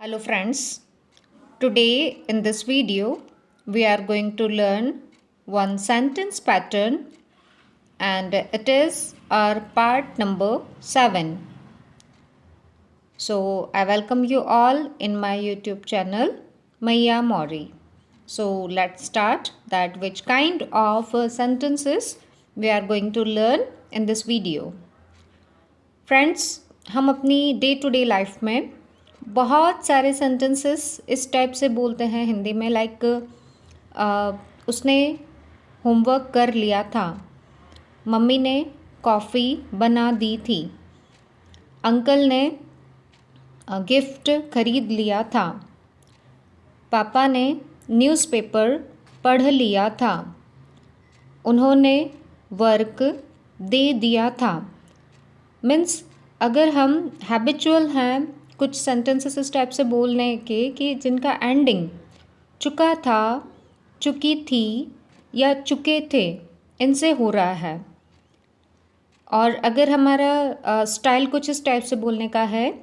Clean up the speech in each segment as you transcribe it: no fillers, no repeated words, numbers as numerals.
Hello friends, today in this video we are going to learn one sentence pattern and it is our part number 7. So I welcome you all in my YouTube channel Maya Mori. So let's start that which kind of sentences we are going to learn in this video. Friends हम अपनी day to day life में बहुत सारे sentences इस type से बोलते हैं हिंदी में लाइक उसने होमवर्क कर लिया था, मम्मी ने कॉफ़ी बना दी थी, अंकल ने गिफ्ट खरीद लिया था, पापा ने न्यूज़पेपर पढ़ लिया था, उन्होंने वर्क दे दिया था। मीन्स अगर हम हैबिचुअल हैं कुछ सेंटेंसेस इस टाइप से बोलने के कि जिनका एंडिंग चुका था, चुकी थी या चुके थे इनसे हो रहा है, और अगर हमारा स्टाइल कुछ इस टाइप से बोलने का है,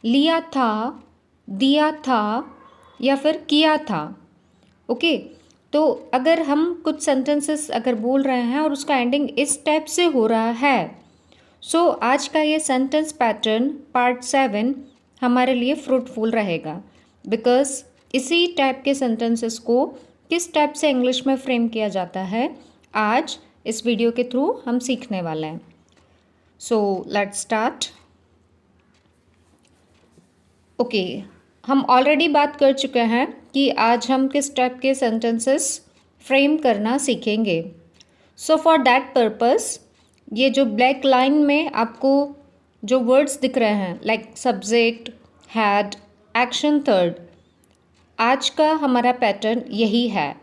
लिया था, दिया था या फिर किया था। ओके, तो अगर हम कुछ सेंटेंसेस अगर बोल रहे हैं और उसका एंडिंग इस टाइप से हो रहा है, सो आज का ये सेंटेंस पैटर्न पार्ट 7 हमारे लिए फ्रूटफुल रहेगा, बिकॉज इसी टाइप के सेंटेंसेस को किस टाइप से इंग्लिश में फ्रेम किया जाता है आज इस वीडियो के थ्रू हम सीखने वाले हैं। So let's start. ओके, हम ऑलरेडी बात कर चुके हैं कि आज हम किस टाइप के सेंटेंसेस फ्रेम करना सीखेंगे। सो फॉर दैट पर्पस ये जो ब्लैक लाइन में आपको जो वर्ड्स दिख रहे हैं like subject, had, action third, आज का हमारा पैटर्न यही है।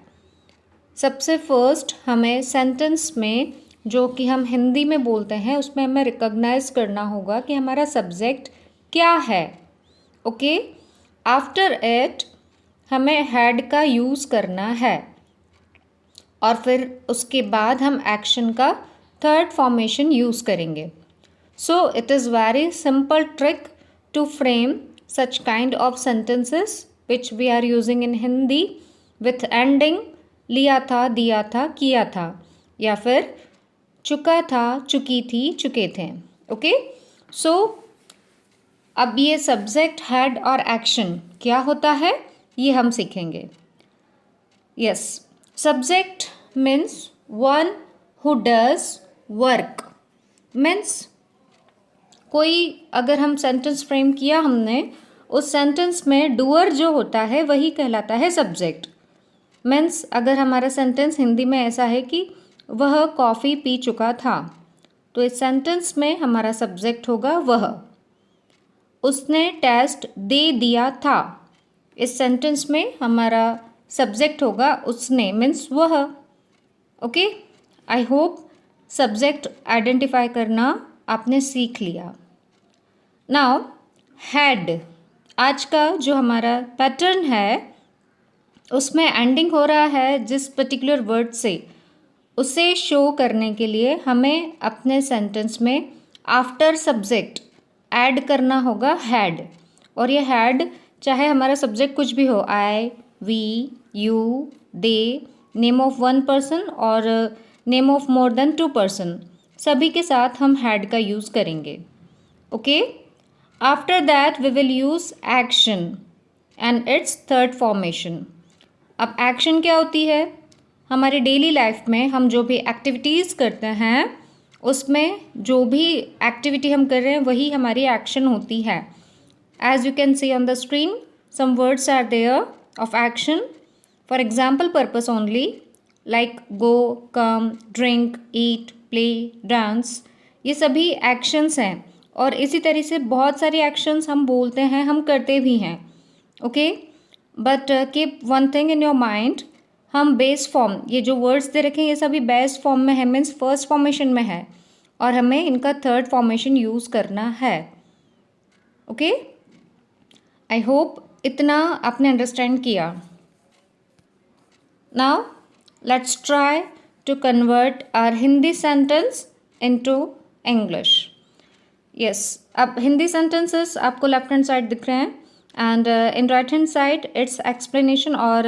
सबसे फर्स्ट हमें सेंटेंस में जो कि हम हिंदी में बोलते हैं उसमें हमें रिकॉग्नाइज करना होगा कि हमारा सब्जेक्ट क्या है। ओके, आफ्टर इट हमें हैड का यूज़ करना है और फिर उसके बाद हम एक्शन का थर्ड फॉर्मेशन यूज़ करेंगे। So it is very simple trick to frame such kind of sentences which we are using in Hindi with ending लिया था, दिया था, किया था या फिर चुका था, चुकी थी, चुके थे। ओके, सो अब ये सब्जेक्ट, हैड और एक्शन क्या होता है ये हम सीखेंगे। Yes, subject means one who does work. Means कोई अगर हम सेंटेंस फ्रेम किया हमने, उस सेंटेंस में डूअर जो होता है वही कहलाता है सब्जेक्ट। मीन्स अगर हमारा सेंटेंस हिंदी में ऐसा है कि वह कॉफ़ी पी चुका था, तो इस सेंटेंस में हमारा सब्जेक्ट होगा वह। उसने टेस्ट दे दिया था, इस सेंटेंस में हमारा सब्जेक्ट होगा उसने, मीन्स वह। Okay, I hope subject identify करना आपने सीख लिया। नाउ हैड, आज का जो हमारा पैटर्न है उसमें एंडिंग हो रहा है जिस पर्टिकुलर वर्ड से, उसे शो करने के लिए हमें अपने सेंटेंस में आफ्टर सब्जेक्ट ऐड करना होगा हैड। और ये हैड चाहे हमारा सब्जेक्ट कुछ भी हो, I, we, you, they, name of one person और name of more than 2 person, सभी के साथ हम हैड का यूज़ करेंगे। Okay, after that we will use action and its third formation. अब एक्शन क्या होती है? हमारी डेली लाइफ में हम जो भी एक्टिविटीज़ करते हैं उसमें जो भी एक्टिविटी हम कर रहे हैं वही हमारी एक्शन होती है। As you can see on the screen some words are there of action for example purpose only, like go, come, drink, eat, play, dance, ये सभी एक्शंस हैं। और इसी तरह से बहुत सारी एक्शंस हम बोलते हैं, हम करते भी हैं। Okay, but keep one thing in your mind, हम बेस फॉर्म, ये जो वर्ड्स दे रखे हैं ये सभी बेस फॉर्म में है, मीन्स फर्स्ट फॉर्मेशन में है, और हमें इनका थर्ड फॉर्मेशन यूज़ करना है। ओके, आई होप इतना आपने अंडरस्टैंड किया। Now let's try to convert our Hindi sentence into English. Yes, अब हिंदी sentences आपको लेफ्ट हैंड साइड दिख रहे हैं and in right hand side its explanation और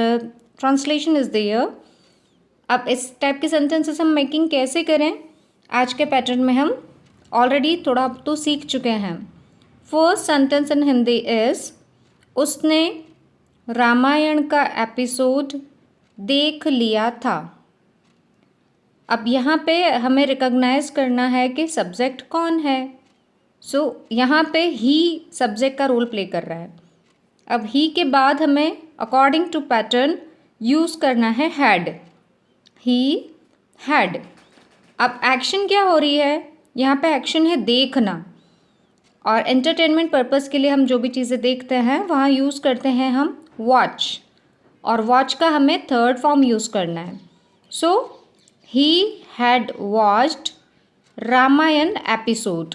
translation is there. अब इस टाइप के सेंटेंसेस हम मेकिंग कैसे करें, आज के पैटर्न में हम ऑलरेडी थोड़ा तो सीख चुके हैं. First sentence in Hindi is उसने रामायण का एपिसोड देख लिया था. अब यहाँ पे हमें रिकॉग्नाइज करना है कि सब्जेक्ट कौन है. सो यहाँ पे ही सब्जेक्ट का रोल प्ले कर रहा है. अब ही के बाद हमें अकॉर्डिंग टू पैटर्न यूज़ करना है हैड. He had. अब एक्शन क्या हो रही है, यहाँ पे एक्शन है देखना, और एंटरटेनमेंट पर्पस के लिए हम जो भी चीज़ें देखते हैं वहाँ यूज़ करते हैं हम वॉच, और वॉच का हमें थर्ड फॉर्म यूज़ करना है. So he had watched Ramayan episode.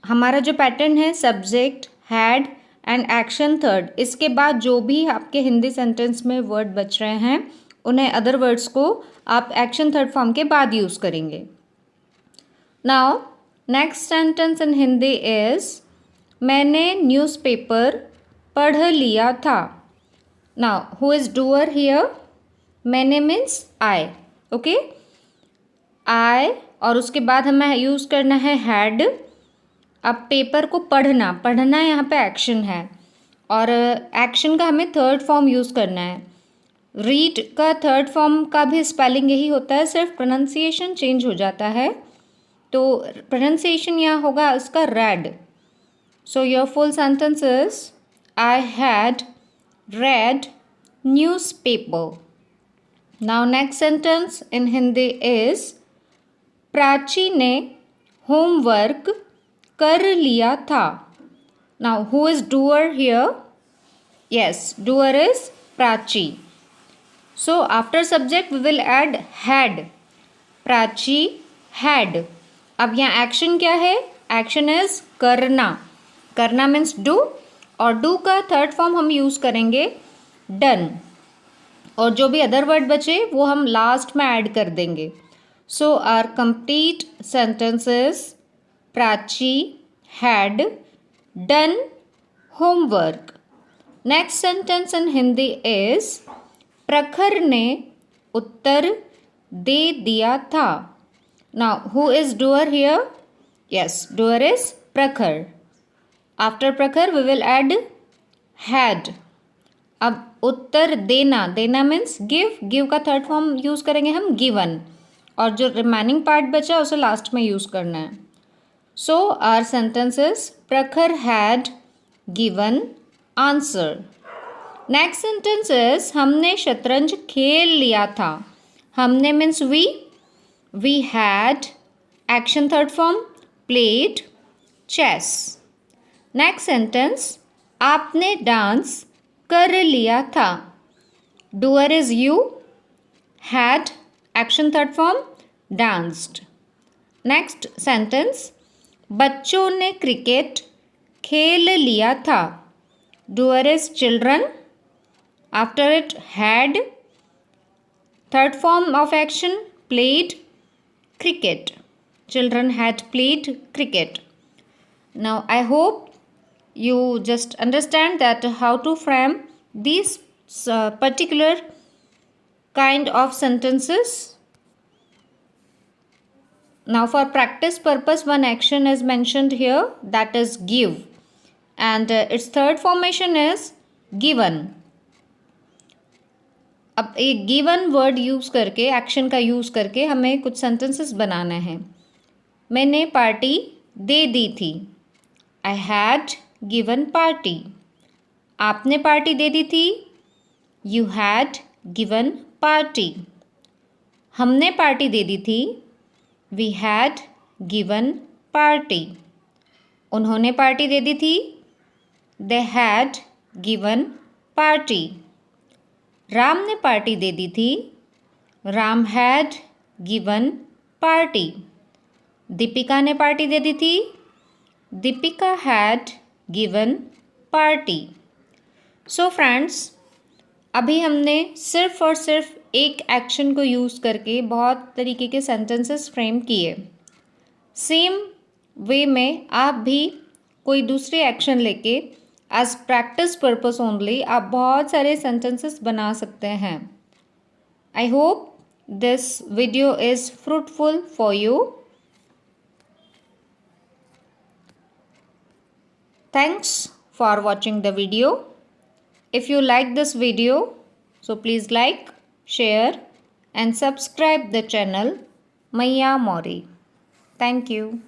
हमारा जो पैटर्न है subject, had and action third, इसके बाद जो भी आपके हिंदी सेंटेंस में वर्ड बच रहे हैं उन्हें अदर वर्ड्स को आप एक्शन थर्ड फॉर्म के बाद यूज़ करेंगे. Now next sentence in Hindi is मैंने न्यूज़पेपर पढ़ लिया था. Now who is doer here, मैंने मीन्स आई. ओके, आई, और उसके बाद हमें यूज़ करना है हैड. अब पेपर को पढ़ना, पढ़ना यहाँ पे एक्शन है, और एक्शन का हमें थर्ड फॉर्म यूज़ करना है. रीड का थर्ड फॉर्म का भी स्पेलिंग यही होता है, सिर्फ प्रोनाउंसिएशन चेंज हो जाता है. तो प्रोनाउंसिएशन यहाँ होगा उसका read. So your full sentence is I had read newspaper. Now next sentence in Hindi is Prachi ने होमवर्क कर लिया था. Now who is doer here, yes, doer is Prachi. So after subject we will add had. Prachi had. अब यहाँ action क्या है, action is करना. करना मीन्स डू, और डू का थर्ड फॉर्म हम यूज़ करेंगे डन, और जो भी अदर वर्ड बचे वो हम लास्ट में ऐड कर देंगे. So our complete sentences Prachi had done homework. Next sentence in Hindi is प्रखर ने उत्तर दे दिया था. Now who is doer here? Yes, doer is प्रखर. After प्रखर we will add had. अब उत्तर देना, देना मीन्स गिव. गिव का थर्ड फॉर्म यूज़ करेंगे हम गिवन, और जो रिमेनिंग पार्ट बचा उसे लास्ट में यूज़ करना है. So our sentence is Prakhar had given answer. Next sentence is हमने शतरंज खेल लिया था. हमने means we. We had action third form played chess. Next sentence आपने डांस कर लिया था. Doer is you. Had action third form danced. Next sentence बच्चों ने क्रिकेट खेल लिया था. Doer is children. After it had, third form of action played cricket. Children had played cricket. Now I hope you just understand that how to frame these particular kind of sentences. Now for practice purpose, one action is mentioned here, that is give, and its third formation is given. अब एक given word use करके, action का use करके हमें कुछ sentences बनाना है. मैंने party दे दी थी. I had given party. आपने पार्टी दे दी थी. You had given party. हमने पार्टी दे दी थी. We had given party. उन्होंने पार्टी दे दी थी. They had given party. Ram ने पार्टी दे दी थी. Ram had given party. Deepika ने पार्टी दे दी थी. Deepika had given party. So friends, अभी हमने सिर्फ और सिर्फ एक एक्शन को यूज़ करके बहुत तरीके के सेंटेंसेस फ्रेम किए. सेम वे में आप भी कोई दूसरे एक्शन लेके एज प्रैक्टिस पर्पस ओनली आप बहुत सारे सेंटेंसेस बना सकते हैं। I hope this video is fruitful for you. Thanks for watching the video. If you like this video, so please like, share and subscribe the channel Maya Mori. Thank you.